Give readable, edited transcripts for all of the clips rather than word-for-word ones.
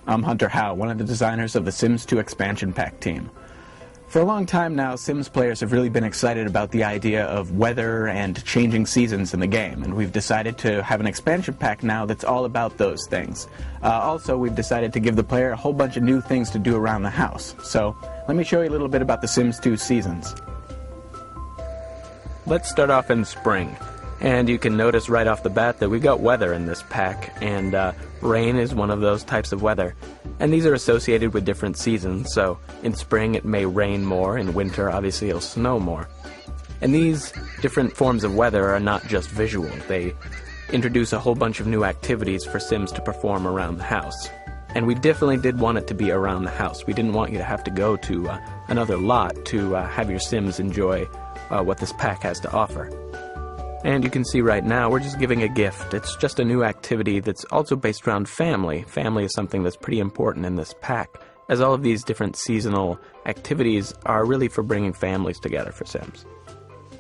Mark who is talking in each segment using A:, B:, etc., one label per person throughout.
A: I'm Hunter Howe, one of the designers of the Sims 2 expansion pack team. For a long time now, Sims players have really been excited about the idea of weather and changing seasons in the game, and we've decided to have an expansion pack now that's all about those things. Also, we've decided to give the player a whole bunch of new things to do around the house. So, let me show you a little bit about the Sims 2 seasons. Let's start off in spring. And you can notice right off the bat that we've got weather in this pack, and rain is one of those types of weather. And these are associated with different seasons, so in spring it may rain more, in winter obviously it'll snow more. And these different forms of weather are not just visual, they introduce a whole bunch of new activities for Sims to perform around the house. And we definitely did want it to be around the house. We didn't want you to have to go to another lot to have your Sims enjoy what this pack has to offer. And you can see right now we're just giving a gift. It's just a new activity that's also based around family. Family is something that's pretty important in this pack, as all of these different seasonal activities are really for bringing families together for Sims.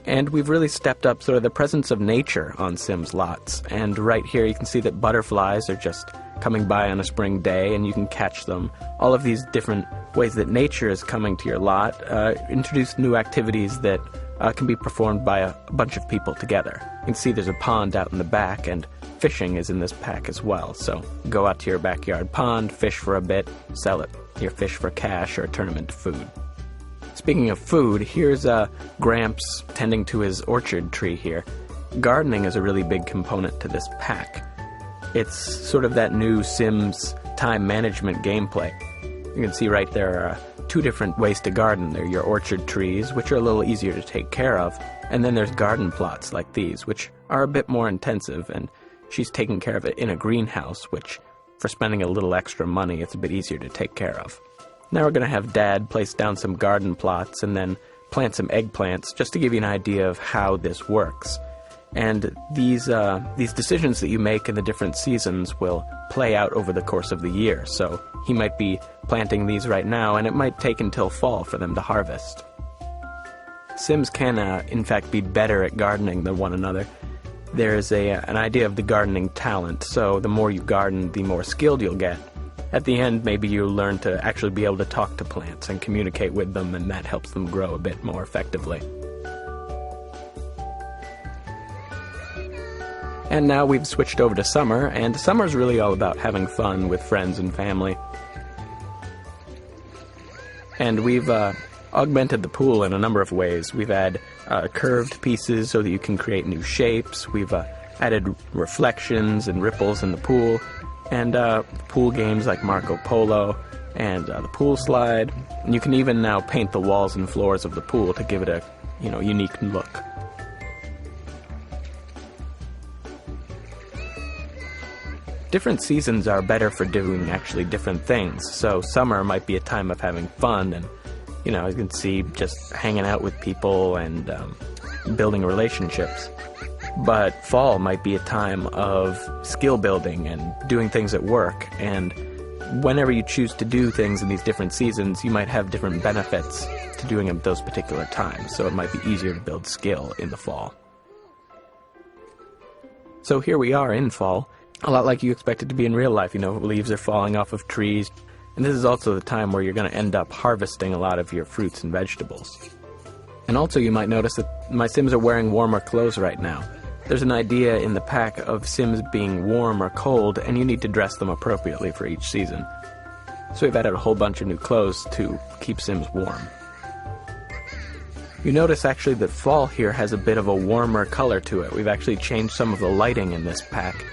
A: And we've really stepped up sort of the presence of nature on Sims lots. And right here you can see that butterflies are just coming by on a spring day and you can catch them. All of these different ways that nature is coming to your lot introduce new activities that can be performed by a bunch of people together. You can see there's a pond out in the back, and fishing is in this pack as well. So go out to your backyard pond, fish for a bit, sell it. Your fish for cash or turn them into food. Speaking of food, here's Gramps tending to his orchard tree here. Gardening is a really big component to this pack. It's sort of that new Sims time management gameplay. You can see right there are two different ways to garden. There are your orchard trees, which are a little easier to take care of, and then there's garden plots like these, which are a bit more intensive, and she's taking care of it in a greenhouse, which, for spending a little extra money, it's a bit easier to take care of. Now we're going to have Dad place down some garden plots and then plant some eggplants, just to give you an idea of how this works. And these decisions that you make in the different seasons will play out over the course of the year. So he might be planting these right now, and it might take until fall for them to harvest. Sims can, in fact, be better at gardening than one another. There's an idea of the gardening talent, so the more you garden, the more skilled you'll get. At the end, maybe you'll learn to actually be able to talk to plants and communicate with them, and that helps them grow a bit more effectively. And now we've switched over to summer, and summer's really all about having fun with friends and family. And we've augmented the pool in a number of ways. We've added curved pieces so that you can create new shapes. We've added reflections and ripples in the pool, and pool games like Marco Polo, and the pool slide. And you can even now paint the walls and floors of the pool to give it a unique look. Different seasons are better for doing actually different things. So summer might be a time of having fun and, you can see just hanging out with people and building relationships. But fall might be a time of skill building and doing things at work. And whenever you choose to do things in these different seasons, you might have different benefits to doing them at those particular times. So it might be easier to build skill in the fall. So here we are in fall. A lot like you expect it to be in real life, leaves are falling off of trees. And this is also the time where you're going to end up harvesting a lot of your fruits and vegetables. And also you might notice that my Sims are wearing warmer clothes right now. There's an idea in the pack of Sims being warm or cold, and you need to dress them appropriately for each season. So we've added a whole bunch of new clothes to keep Sims warm. You notice actually that fall here has a bit of a warmer color to it. We've actually changed some of the lighting in this pack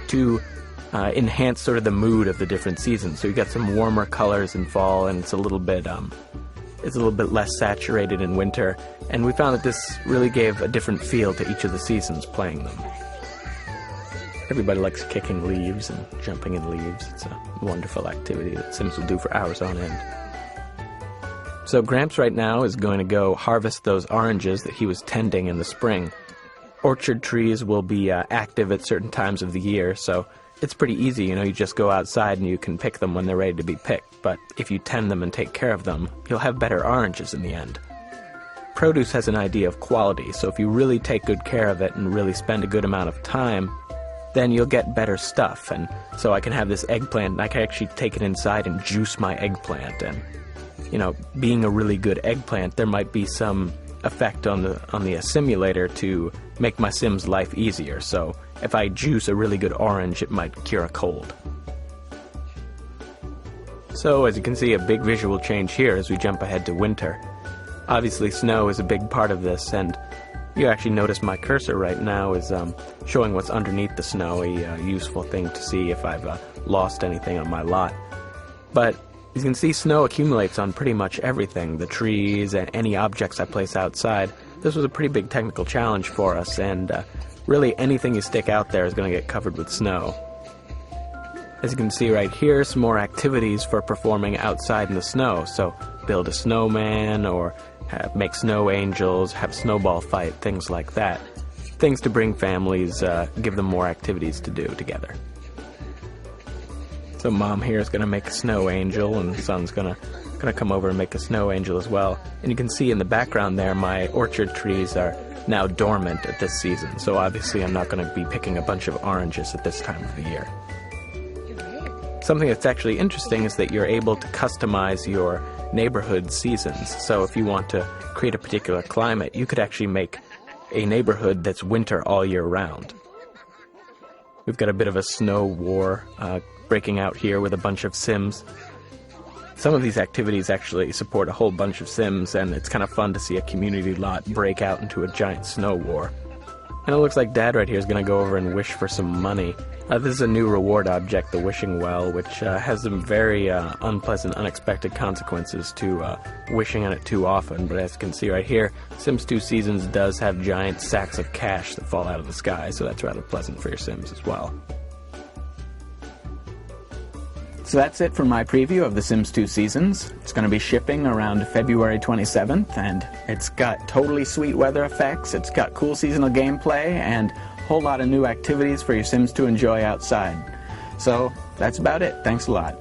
A: to enhance sort of the mood of the different seasons. So you got some warmer colors in fall, and it's a little bit less saturated in winter. And we found that this really gave a different feel to each of the seasons playing them. Everybody likes kicking leaves and jumping in leaves. It's a wonderful activity that Sims will do for hours on end. So Gramps right now is going to go harvest those oranges that he was tending in the spring. Orchard trees will be active at certain times of the year, so it's pretty easy. You just go outside and you can pick them when they're ready to be picked. But if you tend them and take care of them, you'll have better oranges in the end. Produce has an idea of quality, so if you really take good care of it and really spend a good amount of time, then you'll get better stuff. And so I can have this eggplant, and I can actually take it inside and juice my eggplant. And, you know, being a really good eggplant, there might be some effect on the simulator to make my Sim's life easier. So if I juice a really good orange, it might cure a cold. So as you can see, a big visual change here as we jump ahead to winter. Obviously snow is a big part of this, and you actually notice my cursor right now is showing what's underneath the snow, a useful thing to see if I've lost anything on my lot. But as you can see, snow accumulates on pretty much everything, the trees and any objects I place outside. This was a pretty big technical challenge for us, and really anything you stick out there is going to get covered with snow. As you can see right here, some more activities for performing outside in the snow. So build a snowman, or make snow angels, have a snowball fight, things like that. Things to bring families, give them more activities to do together. So Mom here is going to make a snow angel, and Son's going to come over and make a snow angel as well. And you can see in the background there, my orchard trees are now dormant at this season. So obviously I'm not going to be picking a bunch of oranges at this time of the year. Something that's actually interesting is that you're able to customize your neighborhood seasons. So if you want to create a particular climate, you could actually make a neighborhood that's winter all year round. We've got a bit of a snow war breaking out here with a bunch of Sims. Some of these activities actually support a whole bunch of Sims, and it's kind of fun to see a community lot break out into a giant snow war. And it looks like Dad right here is going to go over and wish for some money. This is a new reward object, the wishing well, which has some very unpleasant, unexpected consequences to wishing on it too often. But as you can see right here, Sims 2 Seasons does have giant sacks of cash that fall out of the sky, so that's rather pleasant for your Sims as well. So that's it for my preview of The Sims 2 Seasons. It's going to be shipping around February 27th, and it's got totally sweet weather effects, it's got cool seasonal gameplay, and a whole lot of new activities for your Sims to enjoy outside. So that's about it. Thanks a lot.